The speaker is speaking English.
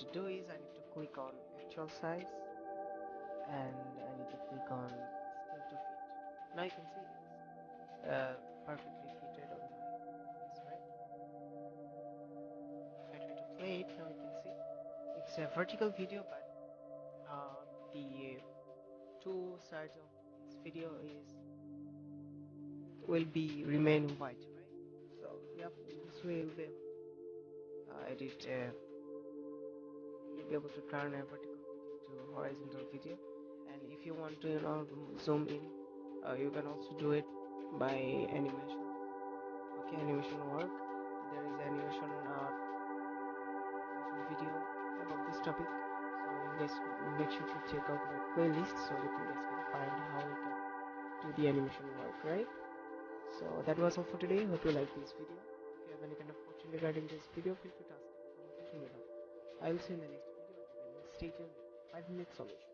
to do is I need to click on actual size and I need to click on scale to fit. Now you can see it's perfectly fitted on my face, right? If I try to play it, now you can see it's a vertical video, but the two sides of this video is will be remain white, right? So yep, this way you'll be able to edit. You'll be able to turn a vertical video to horizontal video, and if you want to zoom in, you can also do it by animation. Okay, animation work. There is animation video about this topic, so you guys make sure to check out my playlist so that you guys can find how you can do the animation work, right? So that was all for today. Hope you like this video. If you have any kind of question regarding this video, feel free to ask in the comment section below. I will see you in the next video. Until then, stay tuned. 5 minute solution.